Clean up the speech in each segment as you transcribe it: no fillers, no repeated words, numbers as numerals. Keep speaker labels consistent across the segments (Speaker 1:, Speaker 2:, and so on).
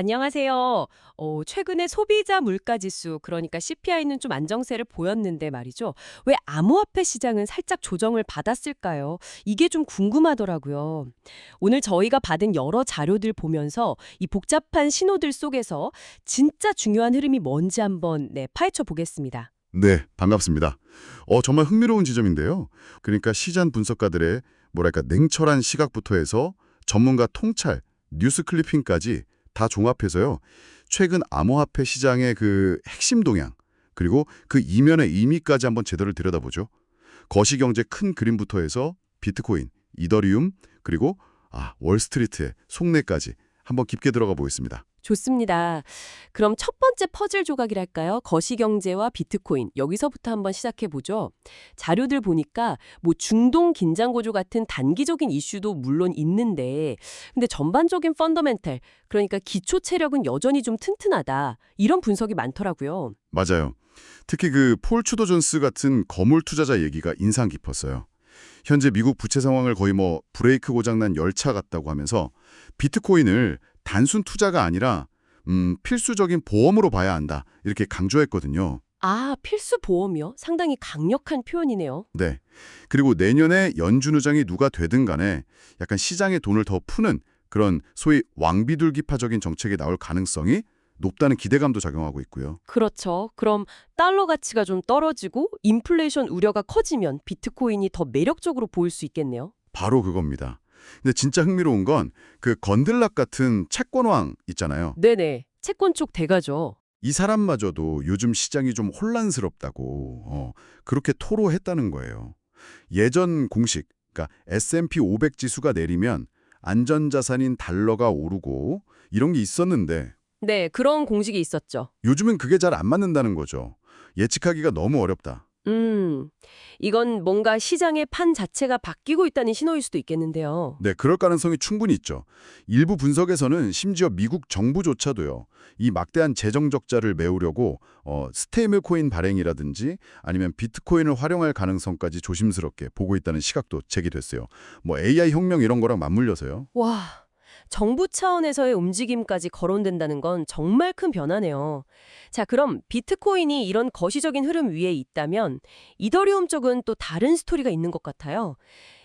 Speaker 1: 안녕하세요. 최근에 소비자 물가지수, 그러니까 CPI는 좀 안정세를 보였는데 말이죠. 왜 암호화폐 시장은 살짝 조정을 받았을까요? 이게 좀 궁금하더라고요. 오늘 저희가 받은 여러 자료들 보면서 이 복잡한 신호들 속에서 진짜 중요한 흐름이 뭔지 한번 파헤쳐 보겠습니다.
Speaker 2: 네, 반갑습니다. 정말 흥미로운 지점인데요. 그러니까 시장 분석가들의 뭐랄까 냉철한 시각부터 해서 전문가 통찰, 뉴스 클리핑까지 다 종합해서요. 최근 암호화폐 시장의 그 핵심 동향, 그리고 그 이면의 의미까지 한번 제대로 들여다보죠. 거시경제 큰 그림부터 해서 비트코인, 이더리움, 그리고 월스트리트의 속내까지 한번 깊게 들어가 보겠습니다.
Speaker 1: 좋습니다. 그럼 첫 번째 퍼즐 조각이랄까요? 거시경제와 비트코인. 여기서부터 한번 시작해 보죠. 자료들 보니까 뭐 중동 긴장 고조 같은 단기적인 이슈도 물론 있는데 근데 전반적인 펀더멘탈, 그러니까 기초 체력은 여전히 좀 튼튼하다. 이런 분석이 많더라고요.
Speaker 2: 맞아요. 특히 그 폴 추더 존스 같은 거물 투자자 얘기가 인상 깊었어요. 현재 미국 부채 상황을 거의 뭐 브레이크 고장난 열차 같다고 하면서 비트코인을 단순 투자가 아니라 필수적인 보험으로 봐야 한다 이렇게 강조했거든요.
Speaker 1: 아, 필수 보험이요? 상당히 강력한 표현이네요.
Speaker 2: 네. 그리고 내년에 연준 의장이 누가 되든 간에 약간 시장의 돈을 더 푸는 그런 소위 왕비둘기파적인 정책이 나올 가능성이 높다는 기대감도 작용하고 있고요.
Speaker 1: 그렇죠. 그럼 달러 가치가 좀 떨어지고 인플레이션 우려가 커지면 비트코인이 더 매력적으로 보일 수 있겠네요.
Speaker 2: 바로 그겁니다. 근데 진짜 흥미로운 건 그 건들락 같은 채권왕 있잖아요.
Speaker 1: 네네. 채권 쪽 대가죠.
Speaker 2: 이 사람마저도 요즘 시장이 좀 혼란스럽다고 그렇게 토로했다는 거예요. 예전 공식, 그러니까 S&P 500 지수가 내리면 안전자산인 달러가 오르고 이런 게 있었는데
Speaker 1: 네, 그런 공식이 있었죠.
Speaker 2: 요즘은 그게 잘 안 맞는다는 거죠. 예측하기가 너무 어렵다.
Speaker 1: 음, 이건 뭔가 시장의 판 자체가 바뀌고 있다는 신호일 수도 있겠는데요.
Speaker 2: 네, 그럴 가능성이 충분히 있죠. 일부 분석에서는 심지어 미국 정부조차도요. 이 막대한 재정 적자를 메우려고 스테이블 코인 발행이라든지 아니면 비트코인을 활용할 가능성까지 조심스럽게 보고 있다는 시각도 제기됐어요. 뭐 AI 혁명 이런 거랑 맞물려서요.
Speaker 1: 와, 정부 차원에서의 움직임까지 거론된다는 건 정말 큰 변화네요. 자, 그럼 비트코인이 이런 거시적인 흐름 위에 있다면 이더리움 쪽은 또 다른 스토리가 있는 것 같아요.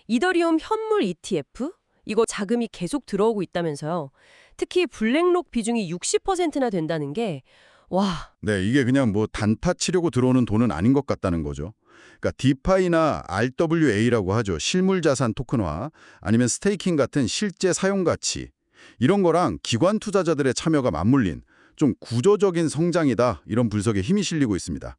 Speaker 1: 이더리움 현물 ETF? 이거 자금이 계속 들어오고 있다면서요. 특히 블랙록 비중이 60%나 된다는 게, 와,
Speaker 2: 네, 이게 그냥 뭐 단타 치려고 들어오는 돈은 아닌 것 같다는 거죠. 그러니까 디파이나 RWA라고 하죠. 실물자산 토큰화 아니면 스테이킹 같은 실제 사용 가치 이런 거랑 기관 투자자들의 참여가 맞물린 좀 구조적인 성장이다 이런 분석에 힘이 실리고 있습니다.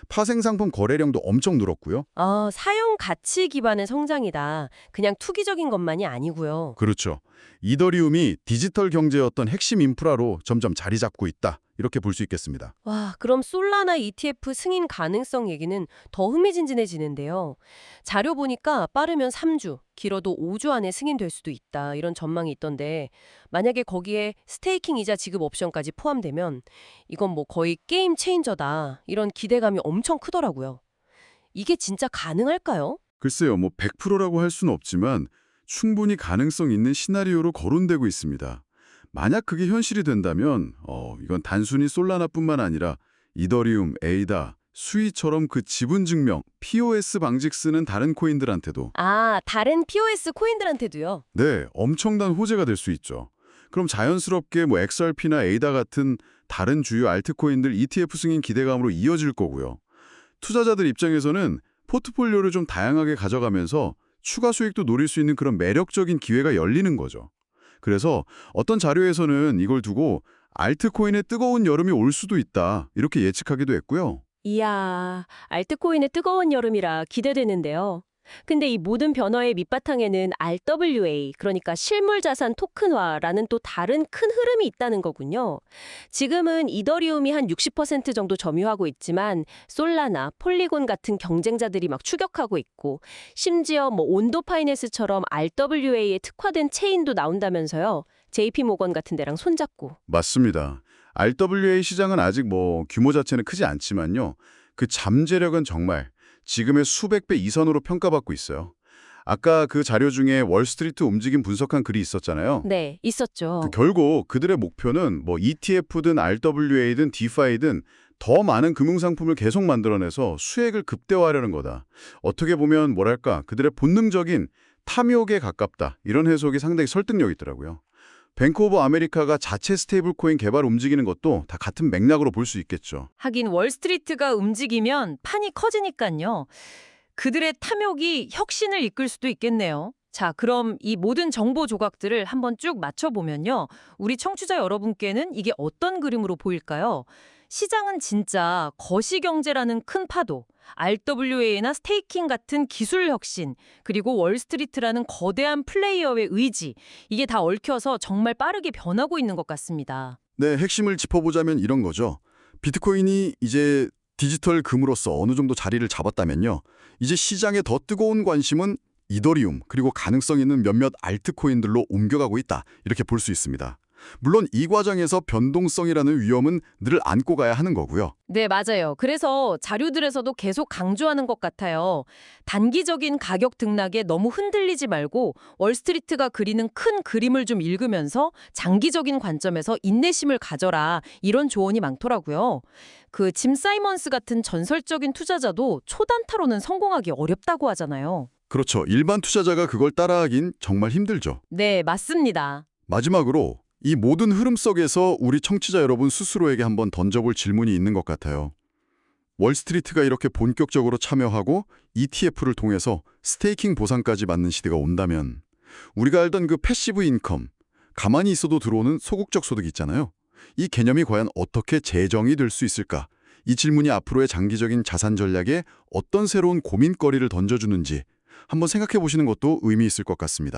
Speaker 2: 파생상품 거래량도 엄청 늘었고요.
Speaker 1: 사용 가치 기반의 성장이다. 그냥 투기적인 것만이 아니고요.
Speaker 2: 그렇죠. 이더리움이 디지털 경제의 어떤 핵심 인프라로 점점 자리 잡고 있다. 이렇게 볼 수 있겠습니다.
Speaker 1: 와, 그럼 솔라나 ETF 승인 가능성 얘기는 더 흥미진진해지는데요. 자료 보니까 빠르면 3주, 길어도 5주 안에 승인될 수도 있다. 이런 전망이 있던데 만약에 거기에 스테이킹 이자 지급 옵션까지 포함되면 이건 뭐 거의 게임 체인저다. 이런 기대감이 엄청 크더라고요. 이게 진짜 가능할까요?
Speaker 2: 글쎄요, 뭐 100%라고 할 수는 없지만 충분히 가능성 있는 시나리오로 거론되고 있습니다. 만약 그게 현실이 된다면 이건 단순히 솔라나뿐만 아니라 이더리움, 에이다, 수이처럼 그 지분 증명, POS 방식 쓰는 다른 코인들한테도
Speaker 1: 아, 다른 POS 코인들한테도요.
Speaker 2: 네, 엄청난 호재가 될 수 있죠. 그럼 자연스럽게 뭐 XRP나 에이다 같은 다른 주요 알트코인들 ETF 승인 기대감으로 이어질 거고요. 투자자들 입장에서는 포트폴리오를 좀 다양하게 가져가면서 추가 수익도 노릴 수 있는 그런 매력적인 기회가 열리는 거죠. 그래서 어떤 자료에서는 이걸 두고 알트코인의 뜨거운 여름이 올 수도 있다 이렇게 예측하기도 했고요.
Speaker 1: 이야, 알트코인의 뜨거운 여름이라 기대되는데요. 근데 이 모든 변화의 밑바탕에는 RWA, 그러니까 실물자산 토큰화라는 또 다른 큰 흐름이 있다는 거군요. 지금은 이더리움이 한 60% 정도 점유하고 있지만 솔라나, 폴리곤 같은 경쟁자들이 막 추격하고 있고 심지어 뭐 온도 파이낸스처럼 RWA에 특화된 체인도 나온다면서요. JP 모건 같은 데랑 손잡고.
Speaker 2: 맞습니다. RWA 시장은 아직 뭐 규모 자체는 크지 않지만요. 그 잠재력은 정말 지금의 수백 배 이선으로 평가받고 있어요. 아까 그 자료 중에 월스트리트 움직임 분석한 글이 있었잖아요.
Speaker 1: 네, 있었죠.
Speaker 2: 결국 그들의 목표는 뭐 ETF든 RWA든 DeFi든 더 많은 금융상품을 계속 만들어내서 수익을 극대화하려는 거다. 어떻게 보면 뭐랄까 그들의 본능적인 탐욕에 가깝다. 이런 해석이 상당히 설득력 있더라고요. 뱅크 오브 아메리카가 자체 스테이블 코인 개발 움직이는 것도 다 같은 맥락으로 볼 수 있겠죠.
Speaker 3: 하긴 월스트리트가 움직이면 판이 커지니까요. 그들의 탐욕이 혁신을 이끌 수도 있겠네요. 자, 그럼 이 모든 정보 조각들을 한번 쭉 맞춰보면요. 우리 청취자 여러분께는 이게 어떤 그림으로 보일까요? 시장은 진짜 거시경제라는 큰 파도, RWA나 스테이킹 같은 기술 혁신, 그리고 월스트리트라는 거대한 플레이어의 의지, 이게 다 얽혀서 정말 빠르게 변하고 있는 것 같습니다.
Speaker 2: 네, 핵심을 짚어보자면 이런 거죠. 비트코인이 이제 디지털 금으로서 어느 정도 자리를 잡았다면요. 이제 시장의 더 뜨거운 관심은 이더리움 그리고 가능성 있는 몇몇 알트코인들로 옮겨가고 있다. 이렇게 볼 수 있습니다. 물론 이 과정에서 변동성이라는 위험은 늘 안고 가야 하는 거고요.
Speaker 3: 네, 맞아요. 그래서 자료들에서도 계속 강조하는 것 같아요. 단기적인 가격 등락에 너무 흔들리지 말고 월스트리트가 그리는 큰 그림을 좀 읽으면서 장기적인 관점에서 인내심을 가져라. 이런 조언이 많더라고요. 그 짐 사이먼스 같은 전설적인 투자자도 초단타로는 성공하기 어렵다고 하잖아요.
Speaker 2: 그렇죠. 일반 투자자가 그걸 따라하긴 정말 힘들죠.
Speaker 3: 네, 맞습니다.
Speaker 2: 마지막으로 이 모든 흐름 속에서 우리 청취자 여러분 스스로에게 한번 던져볼 질문이 있는 것 같아요. 월스트리트가 이렇게 본격적으로 참여하고 ETF를 통해서 스테이킹 보상까지 받는 시대가 온다면 우리가 알던 그 패시브 인컴, 가만히 있어도 들어오는 소극적 소득 있잖아요. 이 개념이 과연 어떻게 재정이 될 수 있을까? 이 질문이 앞으로의 장기적인 자산 전략에 어떤 새로운 고민거리를 던져주는지 한번 생각해 보시는 것도 의미 있을 것 같습니다.